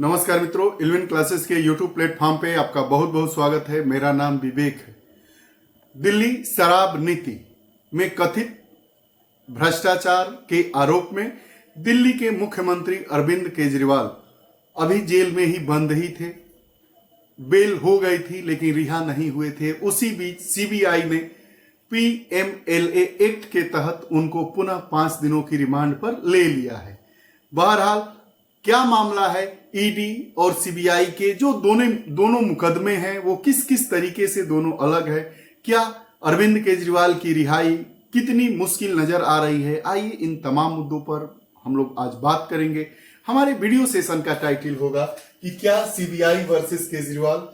नमस्कार मित्रों, eleven classes के यूट्यूब प्लेटफॉर्म पे आपका बहुत बहुत स्वागत है। मेरा नाम विवेक है। दिल्ली शराब नीति में कथित भ्रष्टाचार के आरोप में दिल्ली के मुख्यमंत्री अरविंद केजरीवाल अभी जेल में ही बंद ही थे। बेल हो गई थी लेकिन रिहा नहीं हुए थे। उसी बीच सीबीआई ने पीएमएलए एक्ट के तहत उनको पुनः 5 दिनों की रिमांड पर ले लिया है। बहरहाल क्या मामला है, ईडी और सीबीआई के जो दोनों मुकदमे हैं वो किस किस तरीके से दोनों अलग है, क्या अरविंद केजरीवाल की रिहाई कितनी मुश्किल नजर आ रही है, आइए इन तमाम मुद्दों पर हम लोग आज बात करेंगे। हमारे वीडियो सेशन का टाइटल होगा कि क्या सीबीआई वर्सेस केजरीवाल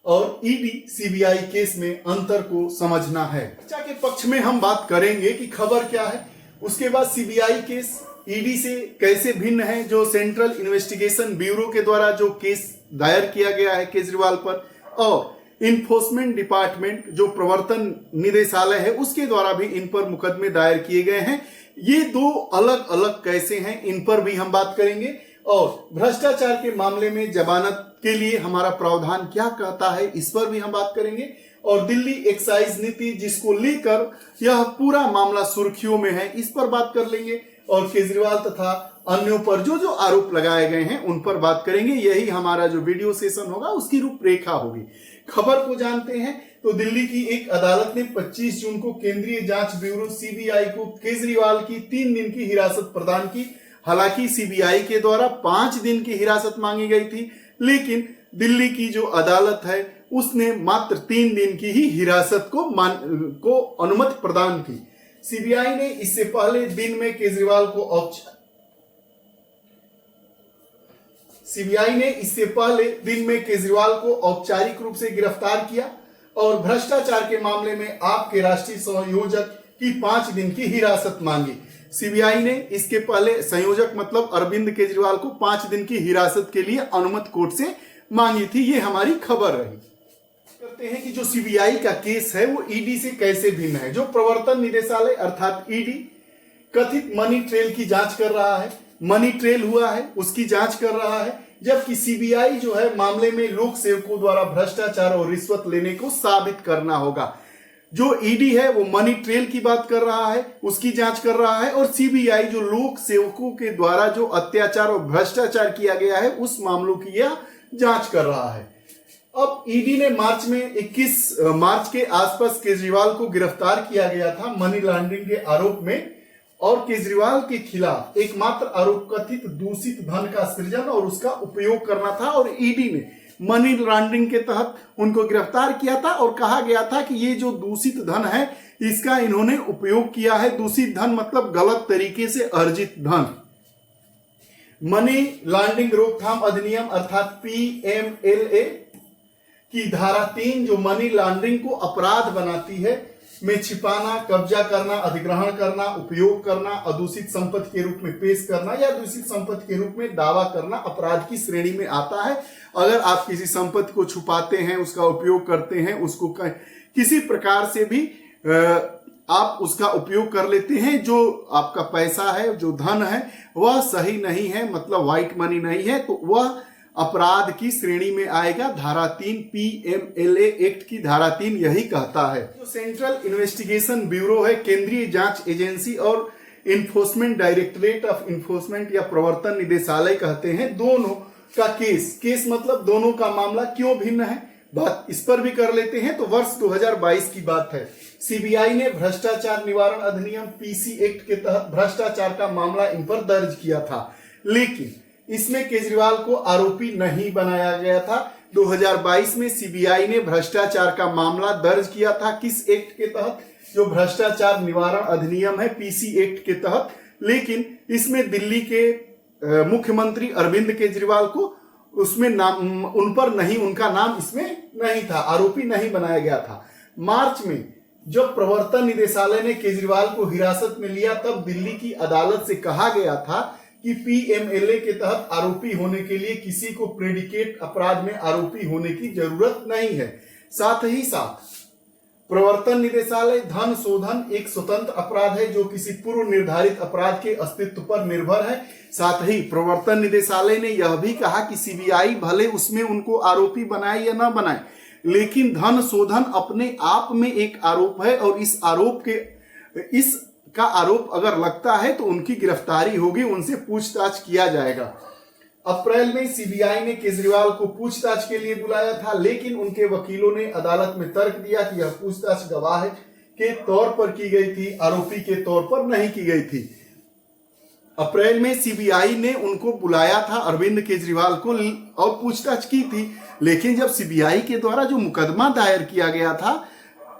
और ईडी सीबीआई केस में अंतर को समझना है। चर्चा के पक्ष में हम बात करेंगे कि खबर क्या है, उसके बाद सीबीआई केस ईडी से कैसे भिन्न है, जो सेंट्रल इन्वेस्टिगेशन ब्यूरो के द्वारा जो केस दायर किया गया है केजरीवाल पर, और इन्फोर्समेंट डिपार्टमेंट जो प्रवर्तन निदेशालय है उसके द्वारा भी इन पर मुकदमे दायर किए गए हैं। ये दो अलग अलग कैसे हैं, इन पर भी हम बात करेंगे। और भ्रष्टाचार के मामले में जमानत के लिए हमारा प्रावधान क्या कहता है, इस पर भी हम बात करेंगे। और दिल्ली एक्साइज नीति जिसको लेकर यह पूरा मामला सुर्खियों में है, इस पर बात कर लेंगे। और केजरीवाल तथा अन्यों पर जो आरोप लगाए गए हैं उन पर बात करेंगे। यही हमारा जो वीडियो सेशन होगा उसकी रूपरेखा होगी। खबर को जानते हैं तो दिल्ली की एक अदालत ने 25 जून को केंद्रीय जांच ब्यूरो सीबीआई को केजरीवाल की 3 दिन की हिरासत प्रदान की। हालांकि सीबीआई के द्वारा 5 दिन की हिरासत मांगी गई थी, लेकिन दिल्ली की जो अदालत है उसने मात्र 3 दिन की ही हिरासत को अनुमति प्रदान की। सीबीआई ने इससे पहले दिन में केजरीवाल को औपचारिक रूप से गिरफ्तार किया और भ्रष्टाचार के मामले में आपके राष्ट्रीय संयोजक की 5 दिन की हिरासत मांगी। सीबीआई ने इसके पहले संयोजक मतलब अरविंद केजरीवाल को 5 दिन की हिरासत के लिए अनुमति कोर्ट से मांगी थी। ये हमारी खबर रही। करते हैं कि जो सीबीआई का केस है वो ईडी से कैसे भिन्न है। जो प्रवर्तन निदेशालय अर्थात ईडी कथित मनी ट्रेल की जांच कर रहा है, मनी ट्रेल हुआ है उसकी जांच कर रहा है, जबकि सीबीआई जो है मामले में लोक सेवकों द्वारा भ्रष्टाचार और रिश्वत लेने को साबित करना होगा। जो ईडी है वो मनी ट्रेल की बात कर रहा है, उसकी जांच कर रहा है, और सीबीआई जो लोक सेवकों के द्वारा जो अत्याचार और भ्रष्टाचार किया गया है उस मामलों की यह जांच कर रहा है। अब ईडी ने 21 मार्च के आसपास केजरीवाल को गिरफ्तार किया गया था मनी लॉन्ड्रिंग के आरोप में, और केजरीवाल के खिलाफ एकमात्र आरोप कथित दूषित धन का सृजन और उसका उपयोग करना था। और ईडी ने मनी लॉन्ड्रिंग के तहत उनको गिरफ्तार किया था और कहा गया था कि ये जो दूषित धन है इसका इन्होंने उपयोग किया है। दूषित धन मतलब गलत तरीके से अर्जित धन। मनी लॉन्ड्रिंग रोकथाम अधिनियम अर्थात पीएमएलए की धारा 3 जो मनी लॉन्ड्रिंग को अपराध बनाती है में छिपाना, कब्जा करना, अधिग्रहण करना, उपयोग करना, अदूषित संपत्ति के रूप में पेश करना या दूषित संपत्ति के रूप में दावा करना अपराध की श्रेणी में आता है। अगर आप किसी संपत्ति को छुपाते हैं, उसका उपयोग करते हैं, उसको किसी प्रकार से भी आप उसका उपयोग कर लेते हैं, जो आपका पैसा है, जो धन है वह सही नहीं है, मतलब व्हाइट मनी नहीं है, तो वह अपराध की श्रेणी में आएगा। धारा 3 पीएमएलए एक्ट की धारा 3 यही कहता है। जो सेंट्रल इन्वेस्टिगेशन ब्यूरो है, केंद्रीय जांच एजेंसी, और इन्फोर्समेंट डायरेक्टरेट ऑफ इन्फोर्समेंट या प्रवर्तन निदेशालय कहते हैं, दोनों का केस मतलब दोनों का मामला क्यों भिन्न है, बात इस पर भी कर लेते हैं। तो वर्ष 2022 की बात है। सीबीआई ने भ्रष्टाचार निवारण अधिनियम पीसी एक्ट के तहत भ्रष्टाचार का मामला इन पर दर्ज किया था, लेकिन इसमें केजरीवाल को आरोपी नहीं बनाया गया था। 2022 में सीबीआई ने भ्रष्टाचार का मामला दर्ज किया था। किस एक्ट के तहत? जो भ्रष्टाचार निवारण अधिनियम है पीसी एक्ट के तहत, लेकिन इसमें दिल्ली के मुख्यमंत्री अरविंद केजरीवाल को उसमें नाम उन पर नहीं, उनका नाम इसमें नहीं था, आरोपी नहीं बनाया गया था। मार्च में जब प्रवर्तन निदेशालय ने केजरीवाल को हिरासत में लिया तब दिल्ली की अदालत से कहा गया था कि पीएमएलए के तहत आरोपी होने के लिए किसी को प्रेडिकेट अपराध में आरोपी होने की जरूरत नहीं है। साथ ही साथ प्रवर्तन निदेशालय धन शोधन एक स्वतंत्र अपराध है जो किसी पूर्व निर्धारित अपराध के अस्तित्व पर निर्भर है। साथ ही प्रवर्तन निदेशालय ने यह भी कहा कि सीबीआई भले उसमें उनको आरोपी बनाए या न बनाए, लेकिन धन शोधन अपने आप में एक आरोप है और इसका आरोप अगर लगता है तो उनकी गिरफ्तारी होगी, उनसे पूछताछ किया जाएगा। अप्रैल में सीबीआई ने केजरीवाल को पूछताछ के लिए बुलाया था, लेकिन उनके वकीलों ने अदालत में तर्क दिया कि यह पूछताछ गवाह के तौर पर की गई थी, आरोपी के तौर पर नहीं की गई थी। अप्रैल में सीबीआई ने उनको बुलाया था, अरविंद केजरीवाल को, और पूछताछ की थी, लेकिन जब सीबीआई के द्वारा जो मुकदमा दायर किया गया था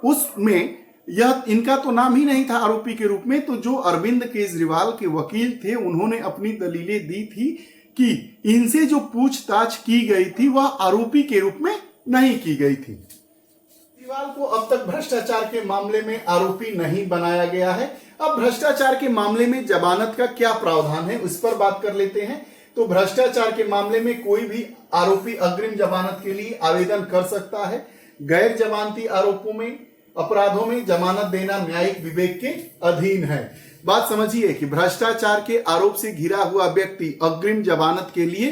उसमें यह इनका तो नाम ही नहीं था आरोपी के रूप में, तो जो अरविंद केजरीवाल के वकील थे उन्होंने अपनी दलीलें दी थी कि इनसे जो पूछताछ की गई थी वह आरोपी के रूप में नहीं की गई थी। केजरीवाल को अब तक भ्रष्टाचार के मामले में आरोपी नहीं बनाया गया है। अब भ्रष्टाचार के मामले में जमानत का क्या प्रावधान है उस पर बात कर लेते हैं। तो भ्रष्टाचार के मामले में कोई भी आरोपी अग्रिम जमानत के लिए आवेदन कर सकता है। गैर जमानती आरोपों में अपराधों में जमानत देना न्यायिक विवेक के अधीन है। बात समझिए कि भ्रष्टाचार के आरोप से घिरा हुआ व्यक्ति अग्रिम जमानत के लिए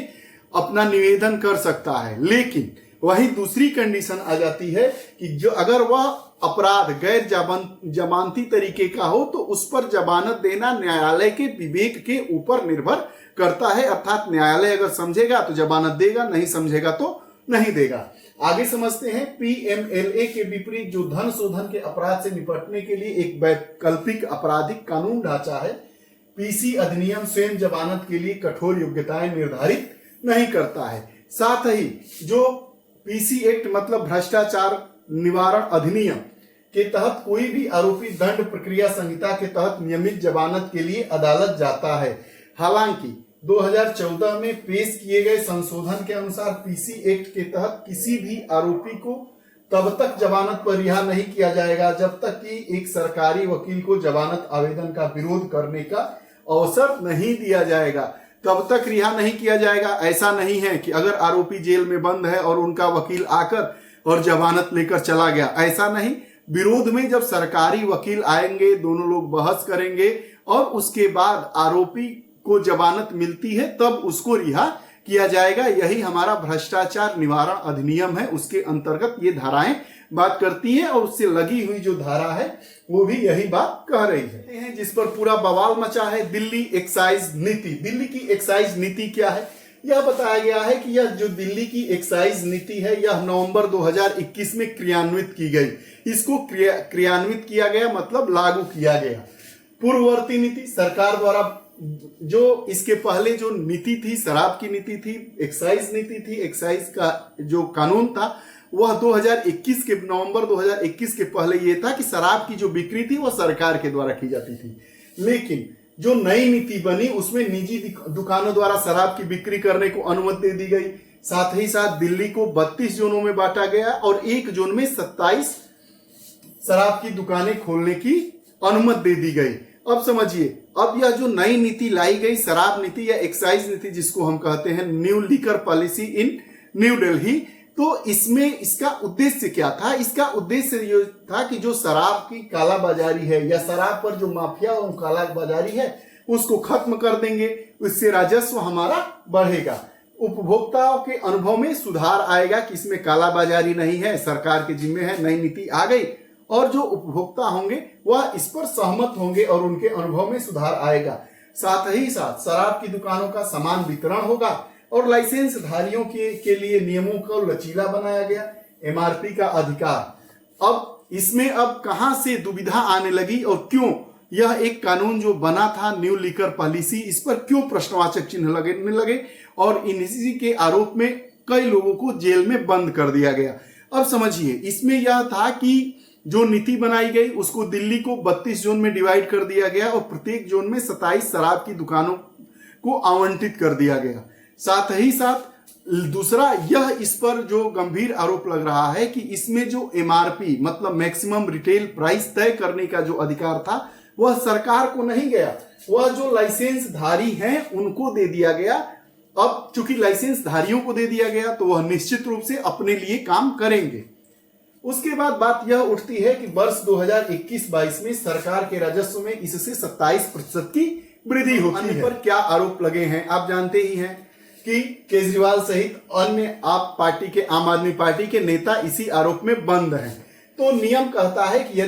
अपना निवेदन कर सकता है, लेकिन वही दूसरी कंडीशन आ जाती है कि जो अगर वह अपराध गैर जमानती तरीके का हो तो उस पर जमानत देना न्यायालय के विवेक के ऊपर निर्भर करता है। अर्थात न्यायालय अगर समझेगा तो जमानत देगा, नहीं समझेगा तो नहीं देगा। आगे समझते हैं पीएमएलए के विपरीत जो धन शोधन के अपराध से निपटने के लिए एक वैकल्पिक आपराधिक कानून ढांचा है, पीसी अधिनियम स्वयं जमानत के लिए कठोर योग्यताएं निर्धारित नहीं करता है। साथ ही जो पीसी एक्ट मतलब भ्रष्टाचार निवारण अधिनियम के तहत कोई भी आरोपी दंड प्रक्रिया संहिता के तहत नियमित जमानत के लिए अदालत जाता है। हालांकि 2014 में पेश किए गए संशोधन के अनुसार पीसी एक्ट के तहत किसी भी आरोपी को तब तक जमानत पर रिहा नहीं किया जाएगा जब तक कि एक सरकारी वकील को जमानत आवेदन का विरोध करने का अवसर नहीं दिया जाएगा। तब तक रिहा नहीं किया जाएगा। ऐसा नहीं है कि अगर आरोपी जेल में बंद है और उनका वकील आकर और जमानत लेकर चला गया, ऐसा नहीं। विरोध में जब सरकारी वकील आएंगे, दोनों लोग बहस करेंगे और उसके बाद आरोपी को जमानत मिलती है तब उसको रिहा किया जाएगा। यही हमारा भ्रष्टाचार निवारण अधिनियम है, उसके अंतर्गत ये धाराएं बात करती है और उससे लगी हुई जो धारा है वो भी यही बात कह रही है। जिस पर पूरा बवाल मचा है दिल्ली एक्साइज नीति। दिल्ली की एक्साइज नीति क्या है? यह बताया गया है कि यह जो दिल्ली की एक्साइज नीति है यह नवंबर 2021 में क्रियान्वित की गई। इसको क्रियान्वित किया गया मतलब लागू किया गया। पूर्ववर्ती नीति सरकार द्वारा जो इसके पहले जो नीति थी, शराब की नीति थी, एक्साइज नीति थी, एक्साइज का जो कानून था वह 2021 के नवंबर 2021 के पहले ये था कि शराब की जो बिक्री थी वह सरकार के द्वारा की जाती थी। लेकिन जो नई नीति बनी उसमें निजी दुकानों द्वारा शराब की बिक्री करने को अनुमति दे दी गई। साथ ही साथ दिल्ली को 32 जोनों में बांटा गया और एक जोन में 27 शराब की दुकानें खोलने की अनुमति दे दी गई। अब समझिए, अब यह जो नई नीति लाई गई शराब नीति या एक्साइज नीति जिसको हम कहते हैं new liquor policy in new Delhi, तो इसमें इसका उद्देश्य क्या था? इसका उद्देश्य ये था कि जो शराब की कालाबाजारी है या शराब पर जो माफिया और कालाबाजारी है उसको खत्म कर देंगे, उससे राजस्व हमारा बढ़ेगा, उपभोक्ताओं के अनुभव में सुधार आएगा कि इसमें कालाबाजारी नहीं है, सरकार के जिम्मे है। नई नीति आ गई और जो उपभोक्ता होंगे वह इस पर सहमत होंगे और उनके अनुभव में सुधार आएगा। साथ ही साथ शराब की दुकानों का समान वितरण होगा और लाइसेंस धारियों के लिए नियमों को लचीला बनाया गया। एमआरपी का अधिकार, अब इसमें अब कहां से दुविधा आने लगी और क्यों यह एक कानून जो बना था न्यू लिकर पॉलिसी, इस पर क्यों प्रश्नवाचक चिन्ह लगने लगे और इसी के आरोप में कई लोगों को जेल में बंद कर दिया गया। अब समझिए, इसमें यह था कि जो नीति बनाई गई उसको दिल्ली को 32 जोन में डिवाइड कर दिया गया और प्रत्येक जोन में 27 शराब की दुकानों को आवंटित कर दिया गया। साथ ही साथ दूसरा यह इस पर जो गंभीर आरोप लग रहा है कि इसमें जो एमआरपी मतलब मैक्सिमम रिटेल प्राइस तय करने का जो अधिकार था वह सरकार को नहीं गया, वह जो लाइसेंस धारी हैं उनको दे दिया गया। अब चूंकि लाइसेंस धारियों को दे दिया गया तो वह निश्चित रूप से अपने लिए काम करेंगे। उसके बाद बात यह उठती है कि वर्ष 2021-22 में सरकार के राजस्व में इससे 27% की वृद्धि होती है। पर क्या आरोप लगे हैं आप जानते ही हैं कि केजरीवाल सहित अन्य आम आदमी पार्टी के नेता इसी आरोप में बंद हैं। तो नियम कहता है कि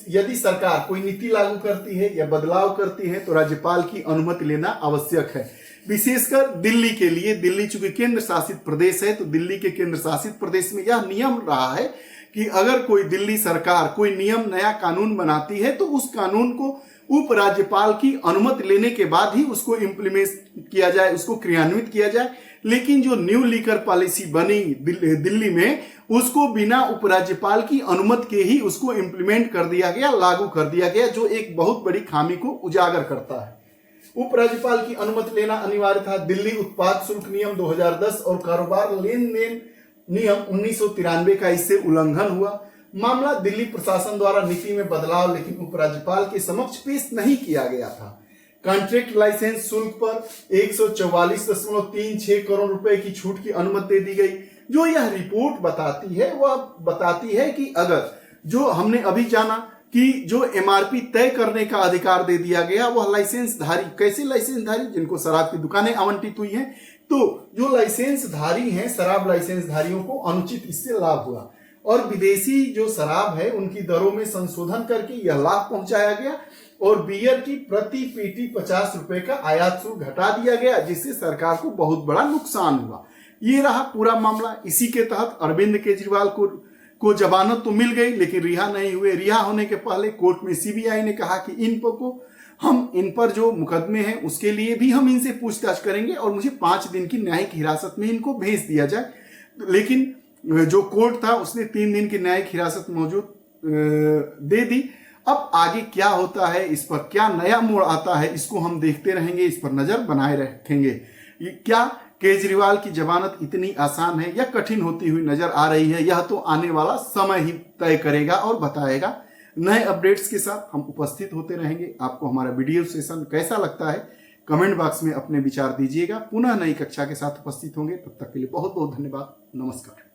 यदि सरकार कोई नीति लागू करती है या बदलाव करती है तो राज्यपाल की अनुमति लेना आवश्यक है। विशेषकर दिल्ली के लिए, दिल्ली चूंकि केंद्र शासित प्रदेश है तो दिल्ली के केंद्र शासित प्रदेश में यह नियम रहा है कि अगर कोई दिल्ली सरकार कोई नियम, नया कानून बनाती है तो उस कानून को उपराज्यपाल की अनुमति लेने के बाद ही उसको इम्प्लीमेंट किया जाए, उसको क्रियान्वित किया जाए। लेकिन जो न्यू लीकर पॉलिसी बनी दिल्ली में, उसको बिना उपराज्यपाल की अनुमति के ही उसको इम्प्लीमेंट कर दिया गया, लागू कर दिया गया, जो एक बहुत बड़ी खामी को उजागर करता है। उपराज्यपाल की अनुमति लेना अनिवार्य था। दिल्ली उत्पाद शुल्क नियम 2010 और कारोबार लेन देन नियम 1993 का इससे उल्लंघन हुआ। मामला दिल्ली प्रशासन द्वारा नीति में बदलाव लेकिन उपराज्यपाल के समक्ष पेश नहीं किया गया था। कॉन्ट्रैक्ट लाइसेंस शुल्क पर 144.36 करोड़ रुपए की छूट की अनुमति दे दी गई। जो यह रिपोर्ट बताती है वह बताती है कि अगर जो हमने अभी जाना कि जो एमआरपी तय करने का अधिकार दे दिया गया, वह लाइसेंस धारी, कैसे लाइसेंस धारी, जिनको शराब की दुकानें आवंटित हुई हैं, तो जो लाइसेंस धारी हैं, शराब लाइसेंस धारियों को अनुचित इससे लाभ हुआ और विदेशी जो शराब है उनकी दरों में संशोधन करके यह लाभ पहुंचाया गया और बियर की प्रति पेटी 50 रुपए का आयात शुल्क घटा दिया गया, जिससे सरकार को बहुत बड़ा नुकसान हुआ। ये रहा पूरा मामला। इसी के तहत अरविंद केजरीवाल को जमानत तो मिल गई लेकिन रिहा नहीं हुए। रिहा होने के पहले कोर्ट में सीबीआई ने कहा कि इन पर जो मुकदमे हैं उसके लिए भी हम इनसे पूछताछ करेंगे और मुझे 5 दिन की न्यायिक हिरासत में इनको भेज दिया जाए। लेकिन जो कोर्ट था उसने 3 दिन की न्यायिक हिरासत मौजूद दे दी। अब आगे क्या होता है, इस पर क्या नया मोड़ आता है, इसको हम देखते रहेंगे, इस पर नजर बनाए रखेंगे। क्या केजरीवाल की जमानत इतनी आसान है या कठिन होती हुई नजर आ रही है, यह तो आने वाला समय ही तय करेगा और बताएगा। नए अपडेट्स के साथ हम उपस्थित होते रहेंगे। आपको हमारा वीडियो सेशन कैसा लगता है कमेंट बॉक्स में अपने विचार दीजिएगा। पुनः नई कक्षा के साथ उपस्थित होंगे, तब तक के लिए बहुत बहुत धन्यवाद। नमस्कार।